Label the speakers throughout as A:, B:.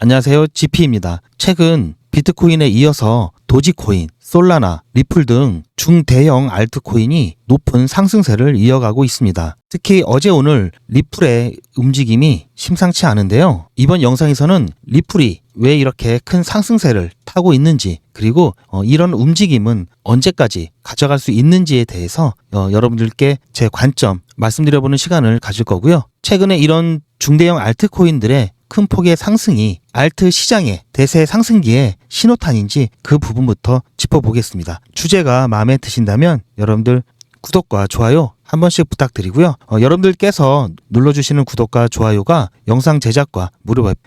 A: 안녕하세요. GP입니다. 최근 비트코인에 이어서 도지코인, 솔라나, 리플 등 중대형 알트코인이 높은 상승세를 이어가고 있습니다. 특히 어제 오늘 리플의 움직임이 심상치 않은데요. 이번 영상에서는 리플이 왜 이렇게 큰 상승세를 타고 있는지, 그리고 이런 움직임은 언제까지 가져갈 수 있는지에 대해서 여러분들께 제 관점 말씀드려보는 시간을 가질 거고요. 최근에 이런 중대형 알트코인들의 큰 폭의 상승이 알트 시장의 대세 상승기의 신호탄인지 그 부분부터 짚어보겠습니다. 주제가 마음에 드신다면 여러분들 구독과 좋아요 한 번씩 부탁드리고요. 여러분들께서 눌러주시는 구독과 좋아요가 영상 제작과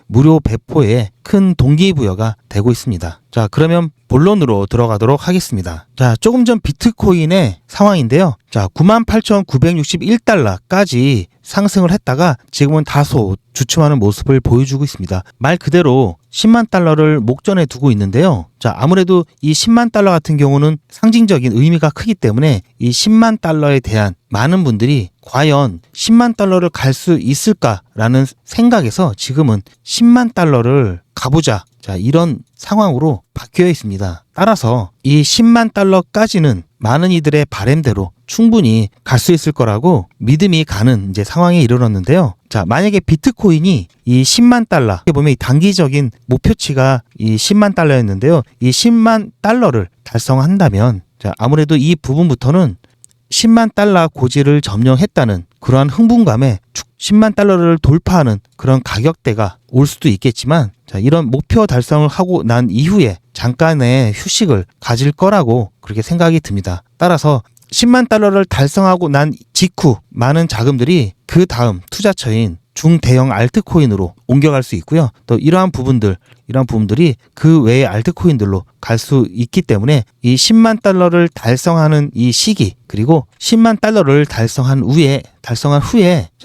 A: 무료 배포에 큰 동기부여가 되고 있습니다. 자, 그러면 본론으로 들어가도록 하겠습니다. 자, 조금 전 비트코인의 상황인데요. 자, 98,961달러까지 상승을 했다가 지금은 다소 주춤하는 모습을 보여주고 있습니다. 말 그대로 10만 달러를 목전에 두고 있는데요. 자, 아무래도 이 10만 달러 같은 경우는 상징적인 의미가 크기 때문에 이 10만 달러에 대한 많은 분들이 과연 10만 달러를 갈 수 있을까라는 생각에서 지금은 10만 달러를 가보자. 자, 이런 상황으로 바뀌어 있습니다. 따라서 이 10만 달러까지는 많은 이들의 바람대로 충분히 갈 수 있을 거라고 믿음이 가는 이제 상황에 이르렀는데요. 자, 만약에 비트코인이 이 10만 달러, 이렇게 보면 이 단기적인 목표치가 이 10만 달러였는데요. 이 10만 달러를 달성한다면, 자, 아무래도 이 부분부터는 10만 달러 고지를 점령했다는 그러한 흥분감에 10만 달러를 돌파하는 그런 가격대가 올 수도 있겠지만, 자, 이런 목표 달성을 하고 난 이후에 잠깐의 휴식을 가질 거라고 그렇게 생각이 듭니다. 따라서 10만 달러를 달성하고 난 직후 많은 자금들이 그 다음 투자처인 중대형 알트코인으로 옮겨갈 수 있고요. 또 이러한 부분들이 그 외의 알트코인들로 갈 수 있기 때문에 이 10만 달러를 달성하는 이 시기, 그리고 10만 달러를 달성한 후에 자,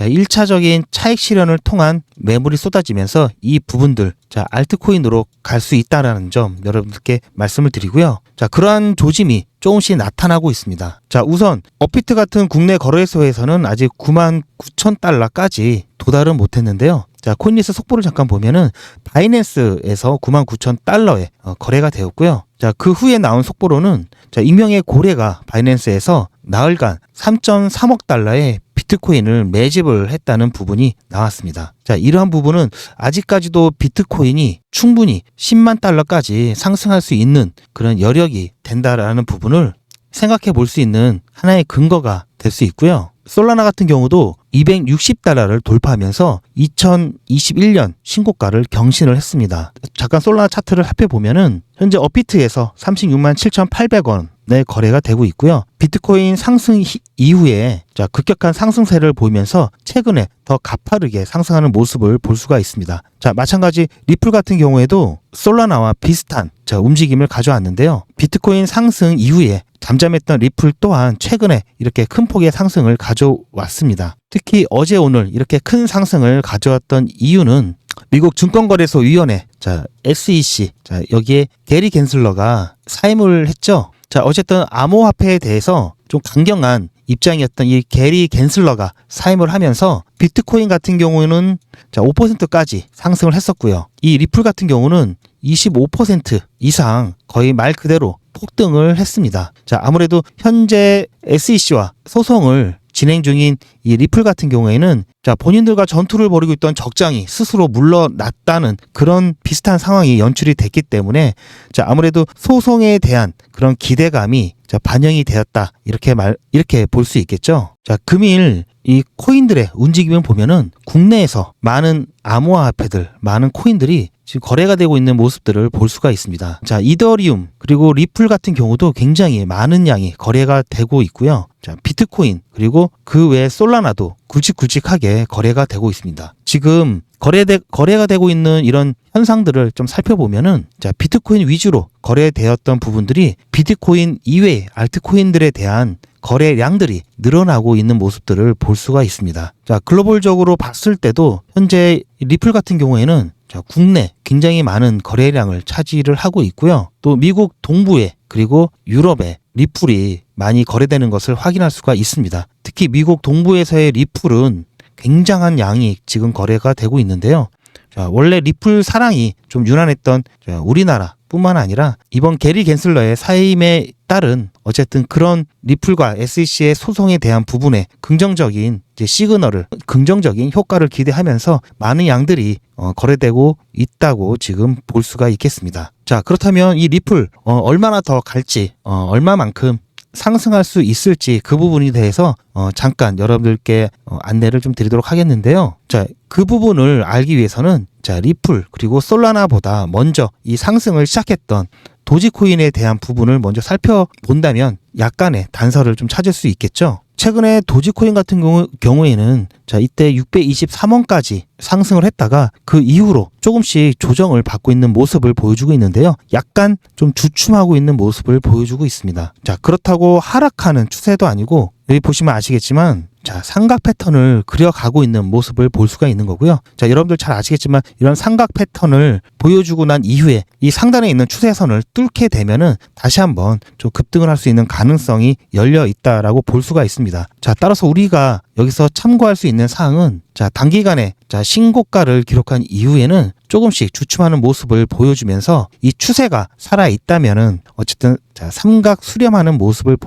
A: 1차적인 차익 실현을 통한 매물이 쏟아지면서 이 부분들, 자, 알트코인으로 갈 수 있다라는 점 여러분들께 말씀을 드리고요. 자, 그러한 조짐이 조금씩 나타나고 있습니다. 자, 우선 업비트 같은 국내 거래소에서는 아직 99,000달러까지 도달은 못했는데요. 자, 코인리스 속보를 잠깐 보면은 바이낸스에서 99,000달러에 거래가 되었고요. 자, 그 후에 나온 속보로는, 자, 익명의 고래가 바이낸스에서 나흘간 3.3억 달러의 비트코인을 매집을 했다는 부분이 나왔습니다. 자, 이러한 부분은 아직까지도 비트코인이 충분히 10만 달러까지 상승할 수 있는 그런 여력이 된다라는 부분을 생각해 볼 수 있는 하나의 근거가 될 수 있고요. 솔라나 같은 경우도 260달러를 돌파하면서 2021년 신고가를 경신을 했습니다. 잠깐 솔라나 차트를 살펴보면은 현재 업비트에서 36만 7,800원의 거래가 되고 있고요. 비트코인 상승 이후에, 자, 급격한 상승세를 보이면서 최근에 더 가파르게 상승하는 모습을 볼 수가 있습니다. 자, 마찬가지 리플 같은 경우에도 솔라나와 비슷한, 자, 움직임을 가져왔는데요. 비트코인 상승 이후에 잠잠했던 리플 또한 최근에 이렇게 큰 폭의 상승을 가져왔습니다. 특히 어제 오늘 이렇게 큰 상승을 가져왔던 이유는 미국 증권거래소위원회, 자, SEC, 자, 여기에 게리 겐슬러가 사임을 했죠. 자, 어쨌든 암호화폐에 대해서 좀 강경한 입장이었던 이 게리 겐슬러가 사임을 하면서 비트코인 같은 경우는, 자, 5%까지 상승을 했었고요. 이 리플 같은 경우는 25% 이상 거의 말 그대로 폭등을 했습니다. 자, 아무래도 현재 SEC와 소송을 진행 중인 이 리플 같은 경우에는, 자, 본인들과 전투를 벌이고 있던 적장이 스스로 물러났다는 그런 비슷한 상황이 연출이 됐기 때문에, 자, 아무래도 소송에 대한 그런 기대감이, 자, 반영이 되었다, 이렇게 볼 수 있겠죠. 자, 금일 이 코인들의 움직임을 보면은 국내에서 많은 암호화폐들, 많은 코인들이 지금 거래가 되고 있는 모습들을 볼 수가 있습니다. 자, 이더리움 그리고 리플 같은 경우도 굉장히 많은 양이 거래가 되고 있고요. 자, 비트코인 그리고 그 외에 솔라나도 굵직굵직하게 거래가 되고 있습니다. 지금 거래가 되고 있는 이런 현상들을 좀 살펴보면은, 자, 비트코인 위주로 거래되었던 부분들이 비트코인 이외의 알트코인들에 대한 거래량들이 늘어나고 있는 모습들을 볼 수가 있습니다. 자, 글로벌적으로 봤을 때도 현재 리플 같은 경우에는, 자, 국내 굉장히 많은 거래량을 차지를 하고 있고요. 또 미국 동부에 그리고 유럽에 리플이 많이 거래되는 것을 확인할 수가 있습니다. 특히 미국 동부에서의 리플은 굉장한 양이 지금 거래가 되고 있는데요. 자, 원래 리플 사랑이 좀 유난했던 우리나라 뿐만 아니라 이번 게리 갠슬러의 사임에 따른 어쨌든 그런 리플과 SEC의 소송에 대한 부분에 긍정적인 시그널을, 긍정적인 효과를 기대하면서 많은 양들이 거래되고 있다고 지금 볼 수가 있겠습니다. 자, 그렇다면 이 리플 얼마나 더 갈지, 얼마만큼 상승할 수 있을지 그 부분에 대해서 잠깐 여러분들께 안내를 좀 드리도록 하겠는데요. 자, 그 부분을 알기 위해서는 자, 리플 그리고 솔라나보다 먼저 이 상승을 시작했던 도지코인에 대한 부분을 먼저 살펴본다면 약간의 단서를 좀 찾을 수 있겠죠. 최근에 도지코인 같은 경우에는 자, 이때 623원까지 상승을 했다가 그 이후로 조금씩 조정을 받고 있는 모습을 보여주고 있는데요. 약간 좀 주춤하고 있는 모습을 보여주고 있습니다. 자, 그렇다고 하락하는 추세도 아니고 여기 보시면 아시겠지만 자, 삼각 패턴을 그려가고 있는 모습을 볼 수가 있는 거고요. 자, 여러분들 잘 아시겠지만 이런 삼각 패턴을 보여주고 난 이후에 이 상단에 있는 추세선을 뚫게 되면은 다시 한번 좀 급등을 할 수 있는 가능성이 열려 있다라고 볼 수가 있습니다. 자, 따라서 우리가 여기서 참고할 수 있는 사항은 자, 단기간에 자, 신고가를 기록한 이후에는 조금씩 주춤하는 모습을 보여주면서 이 추세가 살아 있다면은 어쨌든 자, 삼각 수렴하는 모습을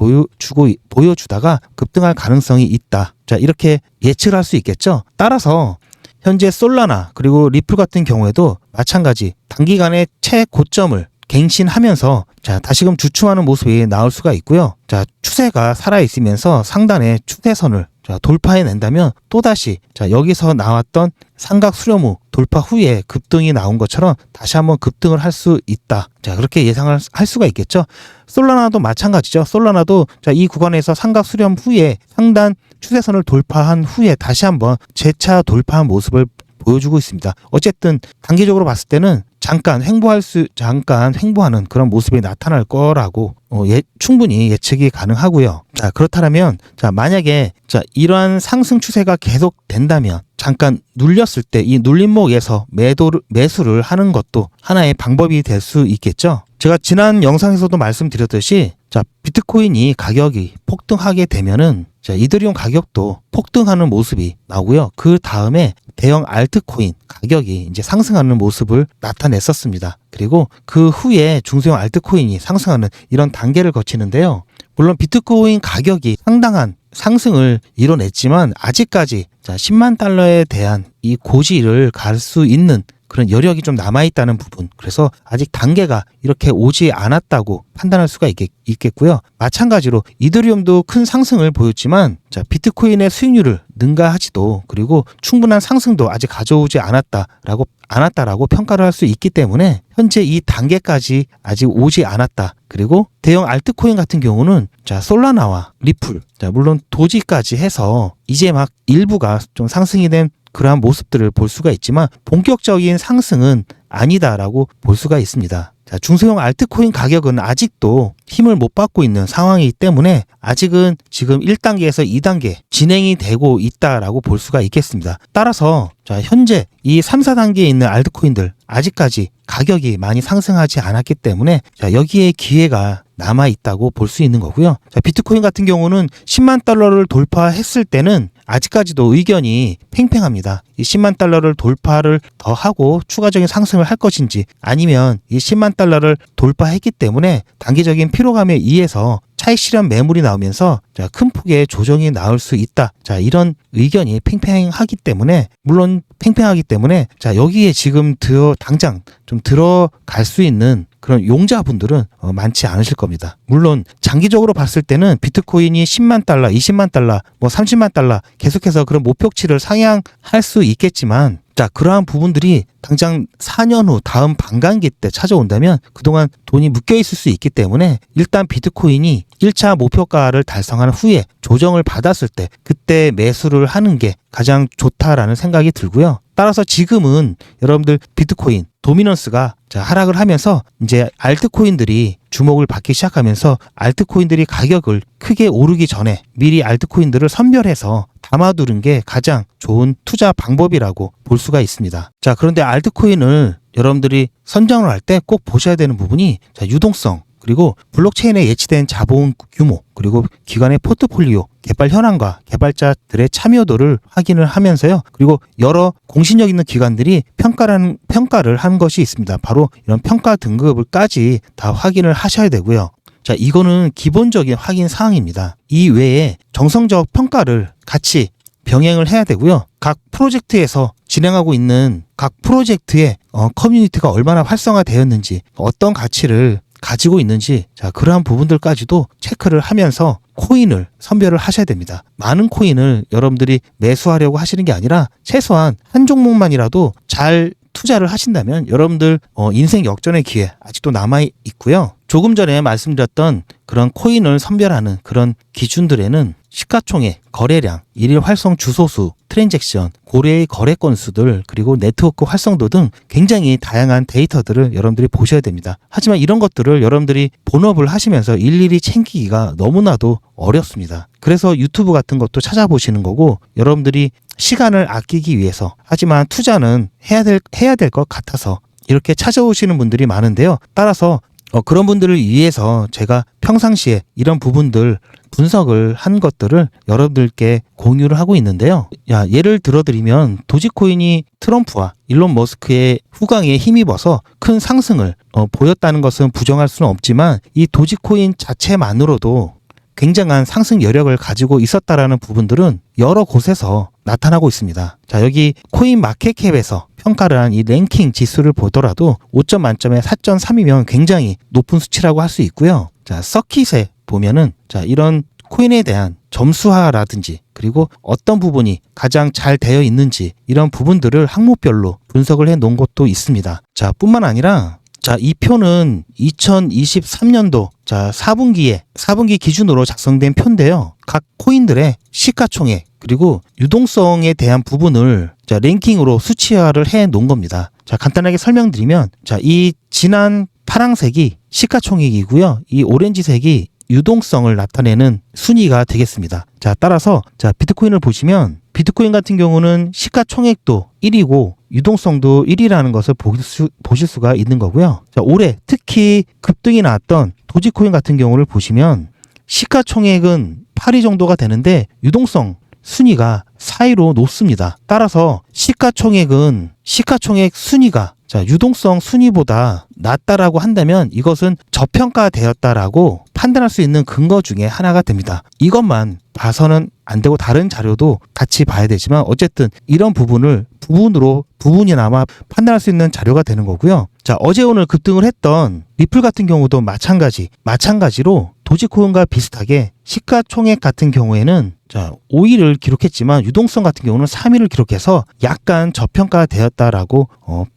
A: 보여주다가 급등할 가능성이 있다. 자, 이렇게 예측을 할 수 있겠죠. 따라서 현재 솔라나 그리고 리플 같은 경우에도 마찬가지 단기간에 최고점을 갱신하면서 자, 다시금 주춤하는 모습이 나올 수가 있고요. 자, 추세가 살아 있으면서 상단의 추세선을 자, 돌파해낸다면 또다시 자, 여기서 나왔던 삼각 수렴 후 돌파 후에 급등이 나온 것처럼 다시 한번 급등을 할 수 있다. 자, 그렇게 예상을 할 수가 있겠죠. 솔라나도 마찬가지죠. 솔라나도 자, 이 구간에서 삼각 수렴 후에 상단 추세선을 돌파한 후에 다시 한번 재차 돌파한 모습을 보여주고 있습니다. 어쨌든 단기적으로 봤을 때는 잠깐 횡보하는 그런 모습이 나타날 거라고 충분히 예측이 가능하고요. 자, 그렇다면 자, 만약에 자, 이러한 상승 추세가 계속된다면 잠깐 눌렸을 때 이 눌림목에서 매수를 하는 것도 하나의 방법이 될 수 있겠죠. 제가 지난 영상에서도 말씀드렸듯이 자, 비트코인이 가격이 폭등하게 되면은 자, 이더리움 가격도 폭등하는 모습이 나오고요. 그 다음에 대형 알트코인 가격이 이제 상승하는 모습을 나타냈었습니다. 그리고 그 후에 중소형 알트코인이 상승하는 이런 단계를 거치는데요. 물론 비트코인 가격이 상당한 상승을 이뤄냈지만 아직까지 자, 10만 달러에 대한 이 고지를 갈 수 있는 그런 여력이 좀 남아있다는 부분. 그래서 아직 단계가 이렇게 오지 않았다고 판단할 수가 있겠고요. 마찬가지로 이더리움도 큰 상승을 보였지만 자, 비트코인의 수익률을 능가하지도 그리고 충분한 상승도 아직 가져오지 않았다라고 평가를 할 수 있기 때문에 현재 이 단계까지 아직 오지 않았다. 그리고 대형 알트코인 같은 경우는 자, 솔라나와 리플, 자, 물론 도지까지 해서 이제 막 일부가 좀 상승이 된 그러한 모습들을 볼 수가 있지만 본격적인 상승은 아니다라고 볼 수가 있습니다. 자, 중소형 알트코인 가격은 아직도 힘을 못 받고 있는 상황이기 때문에 아직은 지금 1단계에서 2단계 진행이 되고 있다라고 볼 수가 있겠습니다. 따라서 자, 현재 이 3, 4단계에 있는 알트코인들 아직까지 가격이 많이 상승하지 않았기 때문에 자, 여기에 기회가 남아 있다고 볼 수 있는 거고요. 자, 비트코인 같은 경우는 10만 달러를 돌파했을 때는 아직까지도 의견이 팽팽합니다. 이 10만 달러를 돌파를 더 하고 추가적인 상승을 할 것인지 아니면 이 10만 달러를 돌파했기 때문에 단기적인 피로감에 의해서 차익 실현 매물이 나오면서 자, 큰 폭의 조정이 나올 수 있다. 자, 이런 의견이 팽팽하기 때문에 자, 여기에 지금 당장 좀 들어갈 수 있는 그런 용자분들은 많지 않으실 겁니다. 물론 장기적으로 봤을 때는 비트코인이 10만 달러, 20만 달러, 30만 달러 계속해서 그런 목표치를 상향할 수 있겠지만 자, 그러한 부분들이 당장 4년 후 다음 반감기 때 찾아온다면 그동안 돈이 묶여 있을 수 있기 때문에 일단 비트코인이 1차 목표가를 달성한 후에 조정을 받았을 때 그때 매수를 하는 게 가장 좋다라는 생각이 들고요. 따라서 지금은 여러분들 비트코인 도미넌스가 하락을 하면서 이제 알트코인들이 주목을 받기 시작하면서 알트코인들이 가격을 크게 오르기 전에 미리 알트코인들을 선별해서 담아두는 게 가장 좋은 투자 방법이라고 볼 수가 있습니다. 자, 그런데 알트코인을 여러분들이 선정을 할 때 꼭 보셔야 되는 부분이 자, 유동성 그리고 블록체인에 예치된 자본 규모, 그리고 기관의 포트폴리오, 개발 현황과 개발자들의 참여도를 확인을 하면서요. 그리고 여러 공신력 있는 기관들이 평가를 한 것이 있습니다. 바로 이런 평가 등급을까지 다 확인을 하셔야 되고요. 자, 이거는 기본적인 확인 사항입니다. 이 외에 정성적 평가를 같이 병행을 해야 되고요. 각 프로젝트에서 진행하고 있는 각 프로젝트의 커뮤니티가 얼마나 활성화되었는지, 어떤 가치를 가지고 있는지, 자, 그러한 부분들까지도 체크를 하면서 코인을 선별을 하셔야 됩니다. 많은 코인을 여러분들이 매수하려고 하시는 게 아니라 최소한 한 종목만이라도 잘 투자를 하신다면 여러분들 인생 역전의 기회 아직도 남아 있고요. 조금 전에 말씀드렸던 그런 코인을 선별하는 그런 기준들에는 시가총액, 거래량, 일일 활성 주소수, 트랜잭션, 고래의 거래 건수들, 그리고 네트워크 활성도 등 굉장히 다양한 데이터들을 여러분들이 보셔야 됩니다. 하지만 이런 것들을 여러분들이 본업을 하시면서 일일이 챙기기가 너무나도 어렵습니다. 그래서 유튜브 같은 것도 찾아보시는 거고, 여러분들이 시간을 아끼기 위해서, 하지만 투자는 해야 될 것 같아서 이렇게 찾아오시는 분들이 많은데요. 따라서 그런 분들을 위해서 제가 평상시에 이런 부분들 분석을 한 것들을 여러분들께 공유를 하고 있는데요. 예를 들어드리면 도지코인이 트럼프와 일론 머스크의 후광에 힘입어서 큰 상승을 보였다는 것은 부정할 수는 없지만, 이 도지코인 자체만으로도 굉장한 상승 여력을 가지고 있었다라는 부분들은 여러 곳에서 나타나고 있습니다. 자, 여기 코인 마켓캡에서 평가를 한 이 랭킹 지수를 보더라도 5점 만점에 4.3이면 굉장히 높은 수치라고 할 수 있고요. 자, 서킷에 보면은 자, 이런 코인에 대한 점수화라든지, 그리고 어떤 부분이 가장 잘 되어 있는지, 이런 부분들을 항목별로 분석을 해 놓은 것도 있습니다. 자, 뿐만 아니라 자, 이 표는 2023년도 4분기 기준으로 작성된 표인데요. 각 코인들의 시가총액, 그리고 유동성에 대한 부분을 랭킹으로 수치화를 해 놓은 겁니다. 자, 간단하게 설명드리면, 자, 이 진한 파랑색이 시가총액이고요. 이 오렌지색이 유동성을 나타내는 순위가 되겠습니다. 자, 따라서 비트코인을 보시면, 비트코인 같은 경우는 시가총액도 1위고 유동성도 1위라는 것을 보실 수가 있는 거고요. 자, 올해 특히 급등이 나왔던 도지코인 같은 경우를 보시면 시가총액은 8위 정도가 되는데 유동성 순위가 4위로 높습니다. 따라서 시가총액 순위가 유동성 순위보다 낮다라고 한다면 이것은 저평가되었다라고 판단할 수 있는 근거 중에 하나가 됩니다. 이것만 봐서는 안 되고 다른 자료도 같이 봐야 되지만, 어쨌든 이런 부분이나마 판단할 수 있는 자료가 되는 거고요. 자, 어제 오늘 급등을 했던 리플 같은 경우도 마찬가지로 도지코인과 비슷하게 시가총액 같은 경우에는 5위를 기록했지만 유동성 같은 경우는 3위를 기록해서 약간 저평가되었다라고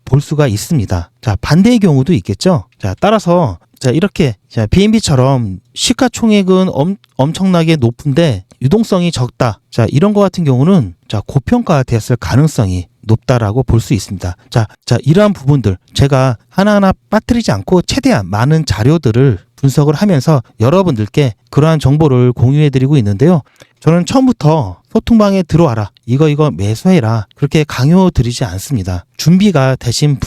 A: 볼 수가 있습니다. 자, 반대의 경우도 있겠죠. 자, 따라서 이렇게 BNB처럼 시가총액은 엄청나게 높은데 유동성이 적다. 자, 이런 거 같은 경우는 고평가되었을 가능성이 높다라고 볼 수 있습니다. 자, 이러한 부분들 제가 하나하나 빠뜨리지 않고 최대한 많은 자료들을 분석을 하면서 여러분들께 그러한 정보를 공유해드리고 있는데요. 저는 처음부터 소통방에 들어와라, 이거 매수해라, 그렇게 강요드리지 않습니다. 준비가 되신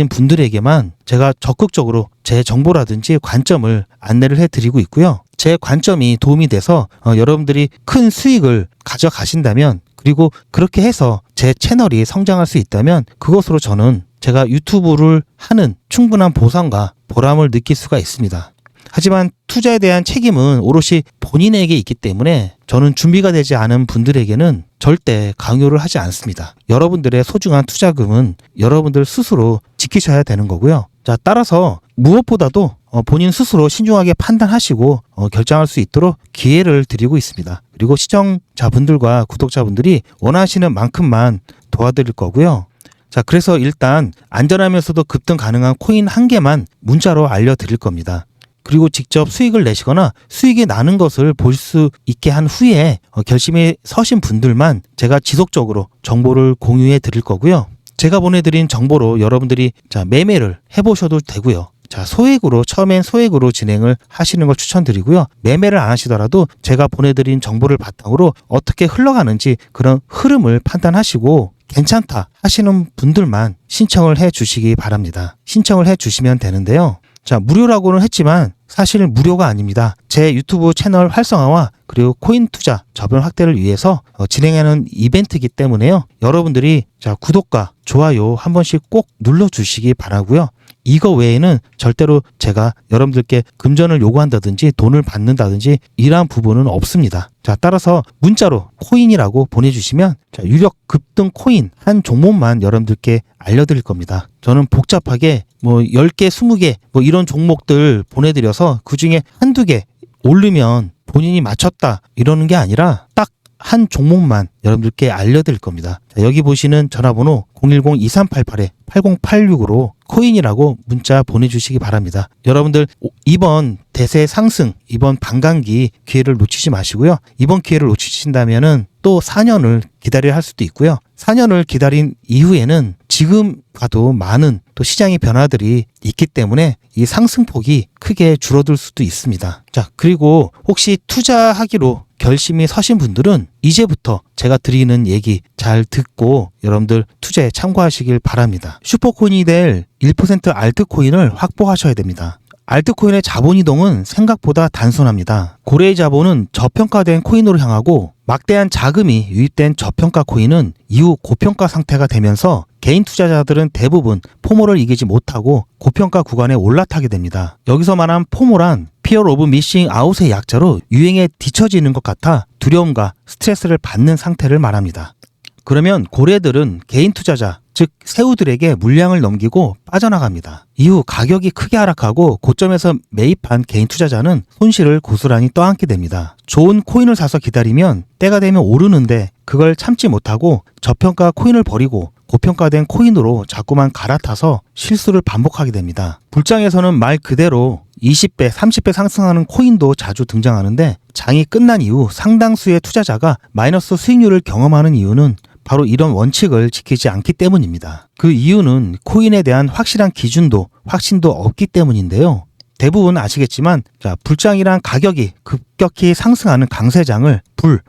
A: 분들에게만 제가 적극적으로 제 정보라든지 관점을 안내를 해드리고 있고요. 제 관점이 도움이 돼서 여러분들이 큰 수익을 가져가신다면, 그리고 그렇게 해서 제 채널이 성장할 수 있다면, 그것으로 저는 제가 유튜브를 하는 충분한 보상과 보람을 느낄 수가 있습니다. 하지만 투자에 대한 책임은 오롯이 본인에게 있기 때문에 저는 준비가 되지 않은 분들에게는 절대 강요를 하지 않습니다. 여러분들의 소중한 투자금은 여러분들 스스로 지키셔야 되는 거고요. 자, 따라서 무엇보다도 본인 스스로 신중하게 판단하시고 결정할 수 있도록 기회를 드리고 있습니다. 그리고 시청자분들과 구독자분들이 원하시는 만큼만 도와드릴 거고요. 자, 그래서 일단 안전하면서도 급등 가능한 코인 한 개만 문자로 알려드릴 겁니다. 그리고 직접 수익을 내시거나 수익이 나는 것을 볼 수 있게 한 후에 결심에 서신 분들만 제가 지속적으로 정보를 공유해 드릴 거고요. 제가 보내드린 정보로 여러분들이 매매를 해보셔도 되고요. 자, 처음엔 소액으로 진행을 하시는 걸 추천드리고요. 매매를 안 하시더라도 제가 보내드린 정보를 바탕으로 어떻게 흘러가는지 그런 흐름을 판단하시고 괜찮다 하시는 분들만 신청을 해 주시기 바랍니다. 신청을 해 주시면 되는데요. 자, 무료라고는 했지만 사실 무료가 아닙니다. 제 유튜브 채널 활성화와 그리고 코인 투자 저변 확대를 위해서 진행하는 이벤트이기 때문에요. 여러분들이 자, 구독과 좋아요 한 번씩 꼭 눌러주시기 바라고요. 이거 외에는 절대로 제가 여러분들께 금전을 요구한다든지 돈을 받는다든지 이러한 부분은 없습니다. 자, 따라서 문자로 코인이라고 보내주시면 자, 유력 급등 코인 한 종목만 여러분들께 알려드릴 겁니다. 저는 복잡하게 10개, 20개 이런 종목들 보내드려서 그중에 한두 개 오르면 본인이 맞췄다 이러는 게 아니라 딱 한 종목만 여러분들께 알려드릴 겁니다. 자, 여기 보시는 전화번호 010-2388-8086으로 코인이라고 문자 보내주시기 바랍니다. 여러분들 이번 대세 상승, 이번 반감기 기회를 놓치지 마시고요. 이번 기회를 놓치신다면은 또 4년을 기다려야 할 수도 있고요. 4년을 기다린 이후에는 지금 봐도 많은 또 시장의 변화들이 있기 때문에 이 상승폭이 크게 줄어들 수도 있습니다. 자, 그리고 혹시 투자하기로 결심이 서신 분들은 이제부터 제가 드리는 얘기 잘 듣고 여러분들 투자에 참고하시길 바랍니다. 슈퍼코인이 될 1% 알트코인을 확보하셔야 됩니다. 알트코인의 자본 이동은 생각보다 단순합니다. 고래의 자본은 저평가된 코인으로 향하고 막대한 자금이 유입된 저평가 코인은 이후 고평가 상태가 되면서 개인 투자자들은 대부분 포모를 이기지 못하고 고평가 구간에 올라타게 됩니다. 여기서 말한 포모란 Fear of Missing Out의 약자로 유행에 뒤처지는 것 같아 두려움과 스트레스를 받는 상태를 말합니다. 그러면 고래들은 개인 투자자, 즉 새우들에게 물량을 넘기고 빠져나갑니다. 이후 가격이 크게 하락하고 고점에서 매입한 개인 투자자는 손실을 고스란히 떠안게 됩니다. 좋은 코인을 사서 기다리면 때가 되면 오르는데 그걸 참지 못하고 저평가 코인을 버리고 고평가된 코인으로 자꾸만 갈아타서 실수를 반복하게 됩니다. 불장에서는 말 그대로 20배, 30배 상승하는 코인도 자주 등장하는데 장이 끝난 이후 상당수의 투자자가 마이너스 수익률을 경험하는 이유는 바로 이런 원칙을 지키지 않기 때문입니다. 그 이유는 코인에 대한 확실한 기준도, 확신도 없기 때문인데요. 대부분 아시겠지만 불장이란 가격이 급격히 상승하는 강세장을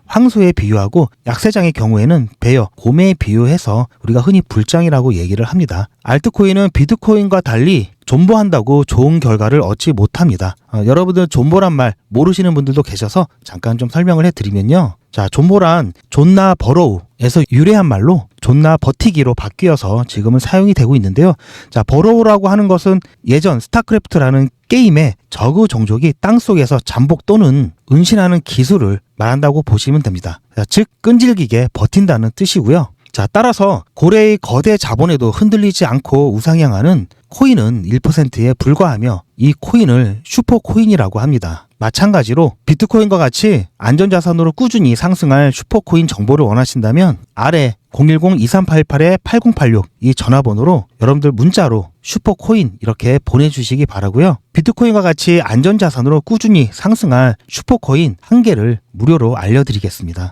A: 황소에 비유하고 약세장의 경우에는 베어, 곰에 비유해서 우리가 흔히 불장이라고 얘기를 합니다. 알트코인은 비트코인과 달리 존버한다고 좋은 결과를 얻지 못합니다. 여러분들 존버란 말 모르시는 분들도 계셔서 잠깐 좀 설명을 해드리면요. 자, 존버란 존나 버로우에서 유래한 말로 존나 버티기로 바뀌어서 지금은 사용이 되고 있는데요. 자, 버로우라고 하는 것은 예전 스타크래프트라는 게임의 저그 종족이 땅속에서 잠복 또는 은신하는 기술을 말한다고 보시면 됩니다. 자, 즉 끈질기게 버틴다는 뜻이고요. 자, 따라서 고래의 거대 자본에도 흔들리지 않고 우상향하는 코인은 1%에 불과하며 이 코인을 슈퍼코인이라고 합니다. 마찬가지로 비트코인과 같이 안전자산으로 꾸준히 상승할 슈퍼코인 정보를 원하신다면 아래 010-2388-8086 이 전화번호로 여러분들 문자로 슈퍼코인 이렇게 보내주시기 바라고요. 비트코인과 같이 안전자산으로 꾸준히 상승할 슈퍼코인 한 개를 무료로 알려드리겠습니다.